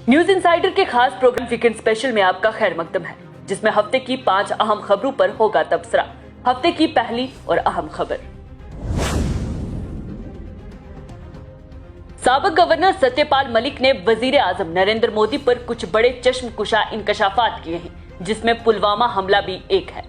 News insider के खास programme weekend special में आपका खैर मकदम है, जिसमें हफ्ते की 5 अहम खबरों पर होगा तबसरा। हफ्ते की पहली और अहम खबर, साबिक गवर्नर सत्यपाल मलिक ने वजीर आजम नरेंद्र मोदी पर कुछ बड़े चश्मकुशा इंकशाफात किए हैं, जिसमें पुलवामा हमला भी एक है।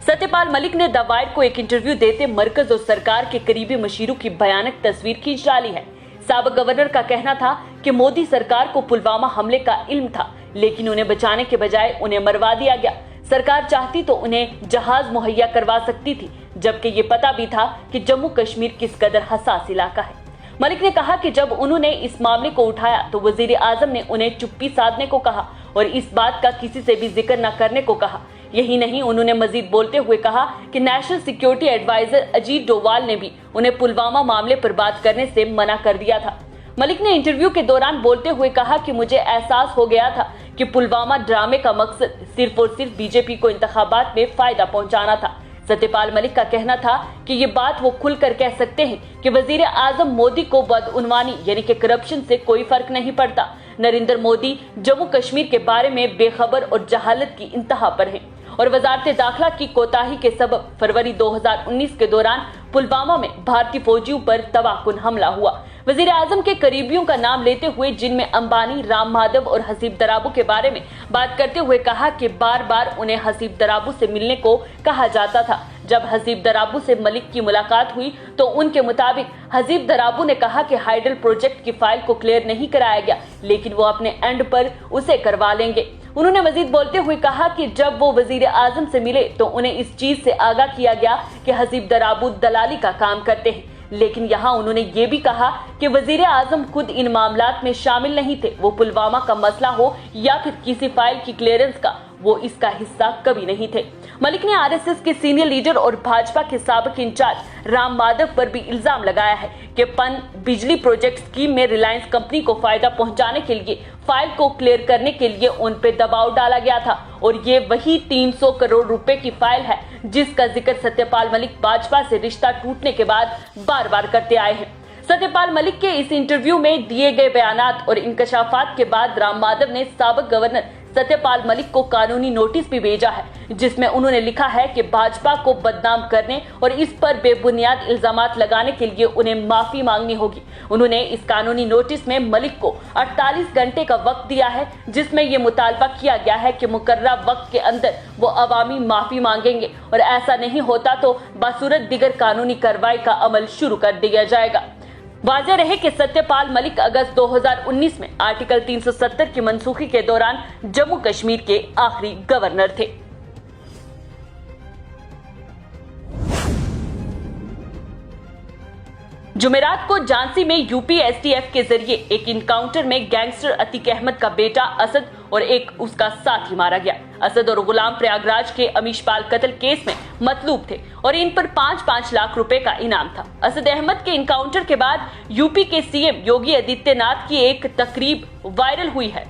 सत्यपाल मलिक ने द वायर को एक इंटरव्यू देते मरकज और सरकार के करीबी मशीरों की भयानक तस्वीर खींच डाली है। साबिक गवर्नर का कहना था कि मोदी सरकार को पुलवामा हमले का इल्म था, लेकिन उन्हें बचाने के बजाय उन्हें मरवा दिया गया। सरकार चाहती तो उन्हें जहाज मुहैया करवा सकती थी, जबकि ये पता भी था कि जम्मू कश्मीर किस कदर हसास इलाका है। मलिक ने कहा कि जब उन्होंने इस मामले को उठाया तो वजीर आजम ने उन्हें चुप्पी साधने को कहा और इस बात का किसी से भी जिक्र न करने को कहा। यही नहीं, उन्होंने मजीद बोलते हुए कहा कि national security adviser Ajit Doval ने भी उन्हें पुलवामा मामले पर बात करने से मना कर दिया था। मलिक ने इंटरव्यू के दौरान बोलते हुए कहा कि मुझे एहसास हो गया था कि पुलवामा ड्रामे का मकसद सिर्फ और सिर्फ बीजेपी को इंतखाबात में फायदा पहुंचाना था। सत्यपाल मलिक का कहना था कि ये बात वो खुलकर कह सकते हैं कि वजीर आजम मोदी को बदउनवानी यानी कि करप्शन से कोई फर्क नहीं पड़ता। नरेंद्र मोदी जम्मू कश्मीर के बारे में बेखबर और जहालत की इंतहा पर हैं और वजारत दाखिला की कोताही के सबब फरवरी 2019 के दौरान पुलवामा में भारतीय फौजियों पर तबाहकुन हमला हुआ। वजीर आजम के करीबियों का नाम लेते हुए, जिनमें अंबानी, राम माधव और हसीब दराबू के बारे में बात करते हुए कहा कि बार बार उन्हें हसीब दराबू से मिलने को कहा जाता था। जब हसीब दराबू से मलिक की मुलाकात हुई तो उनके मुताबिक हसीब दराबू ने कहा कि हाइडल प्रोजेक्ट की फाइल को क्लियर नहीं कराया गया, लेकिन वो अपने एंड पर उसे करवा लेंगे। उन्होंने मजीद बोलते हुए कहा कि जब वो वजीर आजम से मिले तो उन्हें इस चीज से आगाह किया गया कि हसीब दराबू दलाली का काम करते हैं, लेकिन यहाँ उन्होंने ये भी कहा कि वजीर आजम खुद इन मामलात में शामिल नहीं थे। वो पुलवामा का मसला हो या फिर किसी फाइल की क्लियरेंस का, वो इसका हिस्सा कभी नहीं थे। मलिक ने आरएसएस के सीनियर लीडर और भाजपा के साबिक इंचार्ज राम माधव पर भी इल्जाम लगाया है कि पन बिजली प्रोजेक्ट स्कीम में रिलायंस कंपनी को फायदा पहुंचाने के लिए फाइल को क्लियर करने के लिए उन पे दबाव डाला गया था और ये वही 300 करोड़ रुपए की फाइल है जिसका जिक्र सत्यपाल मलिक भाजपा से रिश्ता टूटने के बाद बार बार करते आए हैं। सत्यपाल मलिक के इस इंटरव्यू में दिए गए बयानात और इंकशाफात के बाद राम माधव ने साबिक गवर्नर सत्यपाल मलिक को कानूनी नोटिस भी भेजा है, जिसमें उन्होंने लिखा है कि भाजपा को बदनाम करने और इस पर बेबुनियाद इल्जामात लगाने के लिए उन्हें माफी मांगनी होगी। उन्होंने इस कानूनी नोटिस में मलिक को 48 घंटे का वक्त दिया है, जिसमें यह मुतालबा किया गया है कि मुकर्ररा वक्त के अंदर वो अवामी माफी मांगेंगे और ऐसा नहीं होता तो बासूरत दिगर कानूनी कार्रवाई का अमल शुरू कर दिया जाएगा। वाज़ेह रहे कि सत्यपाल मलिक अगस्त 2019 में आर्टिकल 370 की मनसूखी के दौरान जम्मू कश्मीर के आखिरी गवर्नर थे। जुमेरात को झांसी में यूपी एसटीएफ के जरिए एक इनकाउंटर में गैंगस्टर अतीक अहमद का बेटा असद और एक उसका साथी मारा गया। असद और गुलाम प्रयागराज के अमीशपाल कत्ल केस में मतलूब थे और इन पर 5-5 लाख रुपए का इनाम था। असद अहमद के इनकाउंटर के बाद यूपी के सीएम योगी आदित्यनाथ की एक तकरीब वायरल हुई है,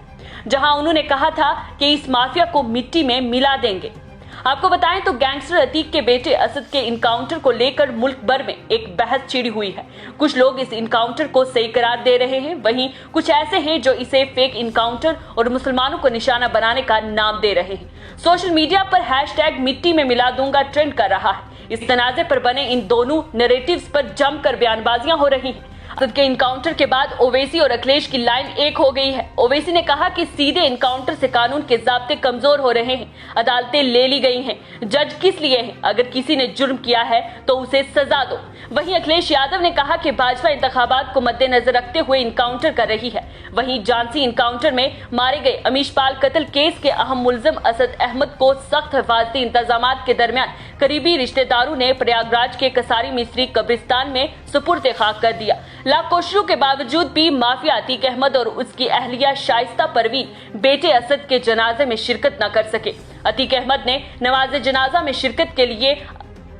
जहां उन्होंने कहा था कि इस माफिया को मिट्टी में मिला देंगे। आपको बताएं तो गैंगस्टर अतीक के बेटे असद के इनकाउंटर को लेकर मुल्क भर में एक बहस छिड़ी हुई है। कुछ लोग इस इनकाउंटर को सही करार दे रहे हैं, वहीं कुछ ऐसे हैं जो इसे फेक इनकाउंटर और मुसलमानों को निशाना बनाने का नाम दे रहे हैं। सोशल मीडिया पर हैशटैग मिट्टी में मिला दूंगा ट्रेंड कर रहा है। इस तनाजे पर बने इन दोनों नैरेटिव्स पर जमकर बयानबाजियां हो रही हैं। असद के इनकाउंटर के बाद ओवैसी और अखिलेश की लाइन एक हो गई है। ओवैसी ने कहा कि सीधे इनकाउंटर से कानून के ज़ाब्ते कमजोर हो रहे हैं, अदालतें ले ली गई हैं, जज किस लिए हैं? अगर किसी ने जुर्म किया है तो उसे सजा दो। वहीं अखिलेश यादव ने कहा कि भाजपा इंतखाबात को मद्देनजर रखते हुए इनकाउंटर कर रही है। वहीं झांसी इनकाउंटर में मारे गए अमीशपाल कत्ल केस के अहम मुलजिम असद अहमद को सख्त हिफाजती इंतजामात के दरमियान करीबी रिश्तेदारों ने प्रयागराज के कसारी मिस्री कब्रिस्तान में सुपुर्द खाक कर दिया। लाख कोशिशों के बावजूद भी माफिया अतीक अहमद और उसकी अहलिया शाइस्ता परवीन बेटे असद के जनाजे में शिरकत न कर सके। अतीक अहमद ने नमाज जनाजा में शिरकत के लिए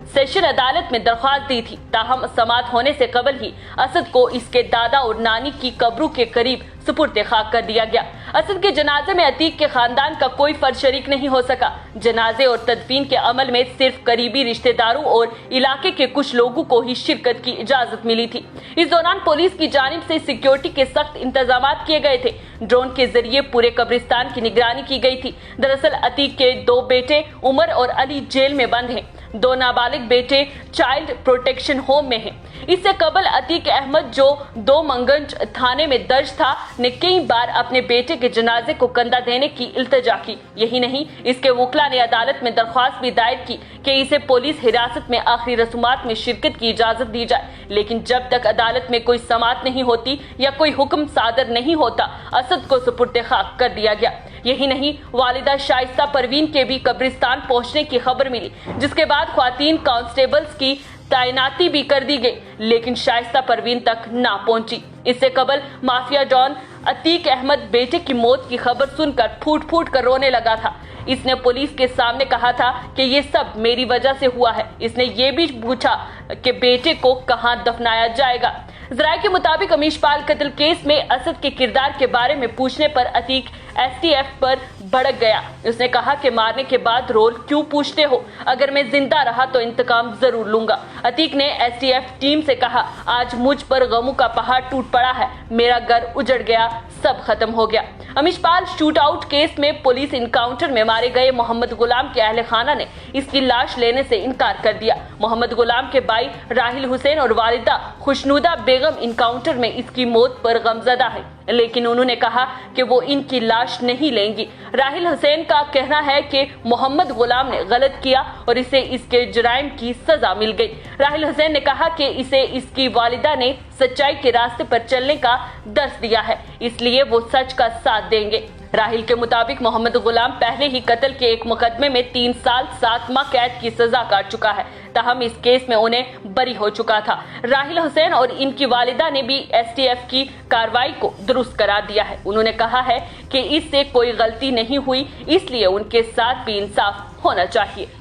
सेशन अदालत में दरख्वास्त दी थी, ताहम समात होने से कबल ही असद को इसके दादा और नानी की कब्रों के करीब सुपुर्द खाक कर दिया गया। असद के जनाजे में अतीक के खानदान का कोई फर्द शरीक नहीं हो सका। जनाजे और तदफीन के अमल में सिर्फ करीबी रिश्तेदारों और इलाके के कुछ लोगों को ही शिरकत की इजाजत मिली थी। इस दौरान पुलिस की जानिब से सिक्योरिटी के सख्त इंतजाम किए गए थे। ड्रोन के जरिए पूरे कब्रिस्तान की निगरानी की गई थी। दरअसल अतीक के 2 बेटे उमर और अली जेल में बंद हैं। 2 नाबालिग बेटे चाइल्ड प्रोटेक्शन होम में हैं। इससे कबल अतीक अहमद, जो 2 मंगंज थाने में दर्ज था, ने कई बार अपने बेटे के जनाजे को कंधा देने की इल्तिजा की। यही नहीं, इसके वकील ने अदालत में दरख्वास्त भी दायर की कि इसे पुलिस हिरासत में आखिरी रसूमात में शिरकत की इजाजत दी जाए। लेकिन जब तक अदालत में कोई समाअत नहीं होती या कोई हुक्म सादर नहीं होता, असद को सुपुर्द खाक कर दिया गया। यही नहीं, वालिदा शाइस्ता परवीन के भी कब्रिस्तान पहुंचने की खबर मिली, जिसके बाद ख्वातीन कांस्टेबल्स की तैनाती भी कर दी गई, लेकिन शाइस्ता परवीन तक ना पहुंची। इससे कबल माफिया डॉन अतीक अहमद बेटे की मौत की खबर सुनकर फूट फूट कर रोने लगा था। इसने पुलिस के सामने कहा था कि ये सब मेरी वजह से हुआ है। इसने ये भी पूछा कि बेटे को कहां दफनाया जाएगा। जराये के मुताबिक अमीशपाल कत्ल केस में असद के किरदार के बारे में पूछने पर अतीक STF पर भड़क गया। उसने कहा कि मारने के बाद रोल क्यों पूछते हो? अगर मैं जिंदा रहा तो इंतकाम जरूर लूंगा। अतीक ने STF टीम से कहा, आज मुझ पर गमों का पहाड़ टूट पड़ा है, मेरा घर उजड़ गया, सब खत्म हो गया। अमीशपाल शूट आउट केस में पुलिस इनकाउंटर में मारे गए मोहम्मद गुलाम के अहले खाना ने इसकी लाश लेने से इनकार कर दिया। मोहम्मद गुलाम के भाई राहिल हुसैन और वालिदा खुशनुदा बेगम इनकाउंटर में इसकी मौत पर गमजदा है, लेकिन उन्होंने कहा कि वो इनकी लाश नहीं लेंगी। राहिल हुसैन का कहना है कि मोहम्मद गुलाम ने गलत किया और इसे इसके जुराइम की सजा मिल गई। राहिल हुसैन ने कहा कि इसे इसकी वालिदा ने सच्चाई के रास्ते पर चलने का दर्स दिया है, इसलिए वो सच का साथ देंगे। राहिल के मुताबिक मोहम्मद गुलाम पहले ही कत्ल के एक मुकदमे में 3 साल 7 माह कैद की सजा काट चुका है, ताहम इस केस में उन्हें बरी हो चुका था। राहिल हुसैन और इनकी वालिदा ने भी STF की कार्रवाई को दुरुस्त करार दिया है। उन्होंने कहा है कि इससे कोई गलती नहीं हुई, इसलिए उनके साथ भी इंसाफ होना चाहिए। –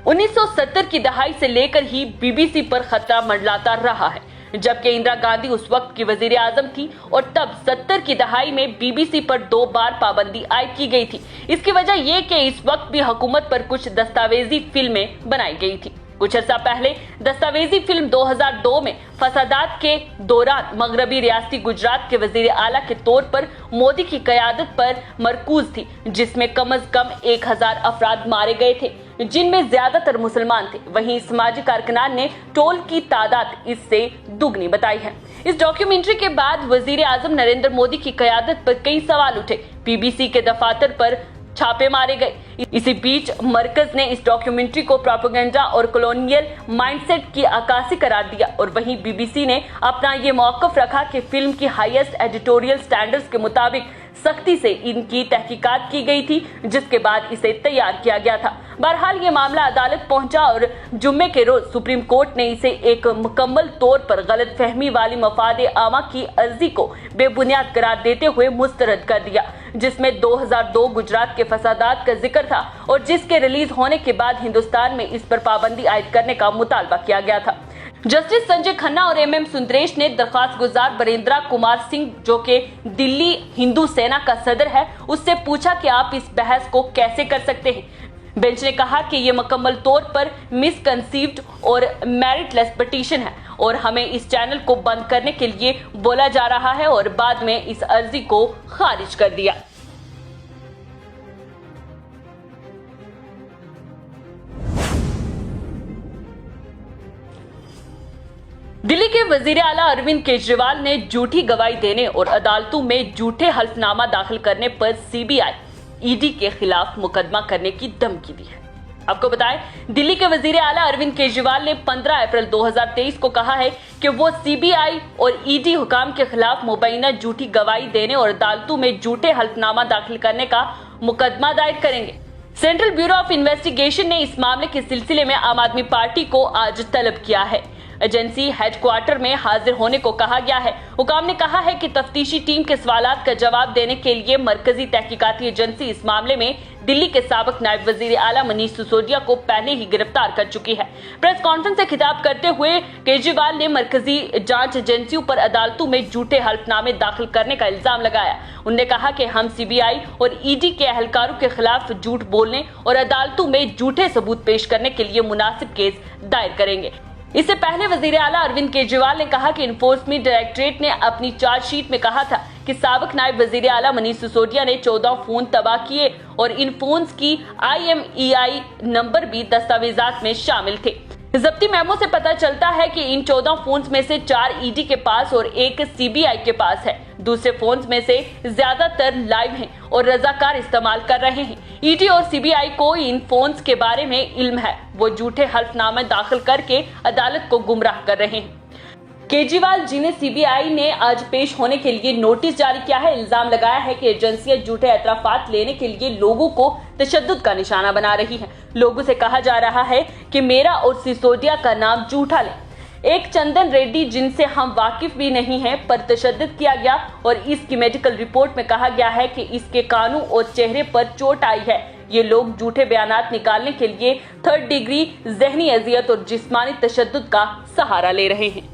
1970 की दहाई से लेकर ही BBC पर खतरा मंडलाता रहा है, जबकि इंदिरा गांधी उस वक्त की वजीर आजम थी और तब 70 की दहाई में BBC पर 2 बार पाबंदी आयद की गई थी। इसकी वजह यह कि इस वक्त भी हुकूमत पर कुछ दस्तावेजी फिल्में बनाई गई थी। कुछ अर्सा पहले दस्तावेजी फिल्म 2002 में फसादात के दौरान मगरबी रियासती गुजरात के वजीर आला के तौर पर मोदी की क़यादत पर मरकूज थी, जिसमें कम अज कम 1000 अफराद मारे गए थे, जिनमें ज्यादातर मुसलमान थे। वहीं समाजी कारकुनान ने टोल की तादाद इससे दुगनी बताई है। इस डॉक्यूमेंट्री के बाद वजीर आजम नरेंद्र मोदी की क़यादत पर कई सवाल उठे। BBC के दफातर पर छापे मारे गए। इसी बीच मरकज ने इस डॉक्यूमेंट्री को प्रोपेगेंडा और कॉलोनियल माइंडसेट की अक्कासी करार दिया और वहीं BBC ने अपना ये मौक़िफ़ रखा कि फिल्म की हाईएस्ट एडिटोरियल स्टैंडर्ड्स के मुताबिक सख्ती से इनकी तहकीकात की गई थी, जिसके बाद इसे तैयार किया गया था। बहरहाल ये मामला अदालत पहुंचा और जुम्मे के रोज सुप्रीम कोर्ट ने इसे एक मुकम्मल तौर पर गलत फहमी वाली मफाद आमा की अर्जी को बेबुनियाद करार देते हुए मुस्तरद कर दिया, जिसमें 2002 गुजरात के फसादात का जिक्र था और जिसके रिलीज होने के बाद हिंदुस्तान में इस पर पाबंदी आयद करने का मुतालबा किया गया था। जस्टिस संजय खन्ना और MM सुंदरेश ने दरख्वास्त गुजार बरेंद्रा कुमार सिंह, जो कि दिल्ली हिंदू सेना का सदर है, उससे पूछा कि आप इस बहस को कैसे कर सकते हैं। बेंच ने कहा कि यह मुकम्मल तौर पर मिसकंसीव्ड और मेरिटलेस पिटीशन है और हमें इस चैनल को बंद करने के लिए बोला जा रहा है और बाद में इस अर्जी को खारिज कर दिया। दिल्ली के वजीर आला अरविंद केजरीवाल ने झूठी गवाही देने और अदालतों में झूठे हल्फनामा दाखिल करने पर CBI ED के खिलाफ मुकदमा करने की धमकी दी है। आपको बताएं, दिल्ली के वजीर आला अरविंद केजरीवाल ने 15 अप्रैल 2023 को कहा है कि वो CBI और ED हुकाम के खिलाफ मुबैना झूठी गवाही देने और अदालतों में झूठे हल्फनामा दाखिल करने का मुकदमा दायर करेंगे। सेंट्रल ब्यूरो ऑफ इन्वेस्टिगेशन ने इस मामले के सिलसिले में आम आदमी पार्टी को आज तलब किया है। एजेंसी हेडक्वार्टर में हाजिर होने को कहा गया है। हुकाम ने कहा है कि तफ्तीशी टीम के सवालात का जवाब देने के लिए मरकजी तहकीकाती एजेंसी इस मामले में दिल्ली के साबिक नायब वजीर आला मनीष सिसोदिया को पहले ही गिरफ्तार कर चुकी है। प्रेस कॉन्फ्रेंस से खिताब करते हुए केजरीवाल ने मरकजी जांच एजेंसियों पर अदालतों में झूठे हल्फनामे दाखिल करने का इल्जाम लगाया। उन्होंने कहा कि हम सीबीआई और ईडी के एहलकारों के खिलाफ झूठ बोलने और अदालतों में झूठे सबूत पेश करने के लिए मुनासिब केस दायर करेंगे। इससे पहले वजीर आला अरविंद केजरीवाल ने कहा कि इन्फोर्समेंट डायरेक्टरेट ने अपनी चार्जशीट में कहा था कि साबिक नायब वजीर आला मनीष सिसोदिया ने 14 फोन तबाह किए और इन फोन्स की IMEI नंबर भी दस्तावेजात में शामिल थे। जब्ती मेमो से पता चलता है कि इन 14 फोन्स में से 4 ईडी के पास और 1 सीबीआई के पास है। दूसरे फोन्स में से ज्यादातर लाइव हैं और रजाकार इस्तेमाल कर रहे हैं। ईडी और सीबीआई को इन फोन्स के बारे में इल्म है। वो झूठे हल्फनामे दाखिल करके अदालत को गुमराह कर रहे हैं। केजरीवाल जी ने सीबीआई ने आज पेश होने के लिए नोटिस जारी किया है। इल्जाम लगाया है कि एजेंसियां झूठे एतराफात लेने के लिए लोगों को तशद्दुद का निशाना बना रही हैं। लोगों से कहा जा रहा है कि मेरा और सिसोदिया का नाम झूठा लें। एक चंदन रेड्डी जिनसे हम वाकिफ भी नहीं हैं पर तशद्दुद किया गया और इसकी मेडिकल रिपोर्ट में कहा गया है कि इसके कानों और चेहरे पर चोट आई है। ये लोग झूठे बयानात निकालने के लिए 3rd डिग्री जहनी अजियत और जिस्मानी तशद्दुद का सहारा ले रहे हैं।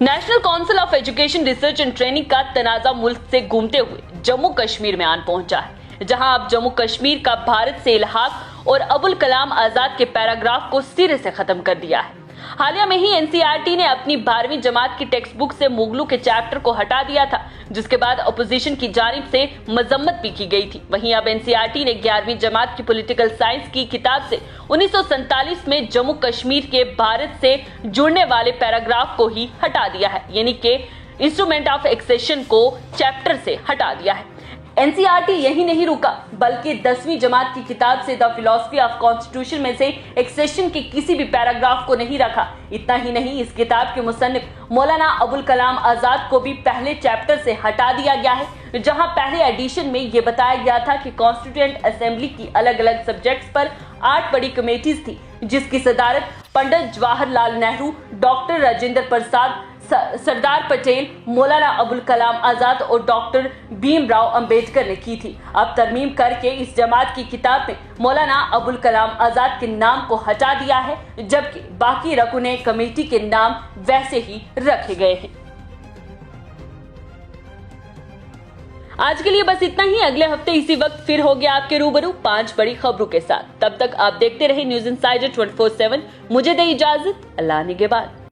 National council of education research and training का तनाजा मुल्क से घूमते हुए जम्मू कश्मीर में आन पहुंचा है, जहां अब जम्मू कश्मीर का भारत से इल्हाक और अबुल कलाम आजाद के पैराग्राफ को सिरे से खत्म कर दिया है। हालिया में ही एनसीईआरटी ने अपनी 12वीं जमात की टेक्स्ट बुक से मुगलों के चैप्टर को हटा दिया था, जिसके बाद अपोजिशन की जानिब से मजम्मत भी की गई थी। वहीं अब एनसीईआरटी ने 11वीं जमात की पॉलिटिकल साइंस की किताब से 1947 में जम्मू कश्मीर के भारत से जुड़ने वाले पैराग्राफ को ही हटा दिया है, यानी कि इंस्ट्रूमेंट ऑफ एक्सेशन को चैप्टर से हटा दिया है। एनसीईआरटी यही नहीं रुका, बल्कि 10वीं जमात की किताब से द फिलॉसफी ऑफ कॉन्स्टिट्यूशन में से एक्सेशन के किसी भी पैराग्राफ को नहीं रखा। इतना ही नहीं, इस किताब के मुसन्निफ मौलाना अबुल कलाम आजाद को भी पहले चैप्टर से हटा दिया गया है, जहां पहले एडिशन में यह बताया गया था कि कॉन्स्टिट्यूएंट असेंबली की अलग अलग सब्जेक्ट्स पर 8 बड़ी कमेटीज थी, जिसकी सदारत पंडित जवाहरलाल नेहरू, डॉक्टर राजेंद्र प्रसाद, सरदार पटेल, मौलाना अबुल कलाम आजाद और डॉक्टर भीमराव अंबेडकर ने की थी। अब तरमीम करके इस जमात की किताब में मौलाना अबुल कलाम आजाद के नाम को हटा दिया है, जबकि बाकी रकुने कमेटी के नाम वैसे ही रखे गए हैं। आज के लिए बस इतना ही। अगले हफ्ते इसी वक्त फिर हो गया आपके रूबरू 5 बड़ी खबरों के साथ। तब तक आप देखते रहे न्यूज इंसाइडर 24/7। मुझे दे इजाजत, अल्लाह निगहबान।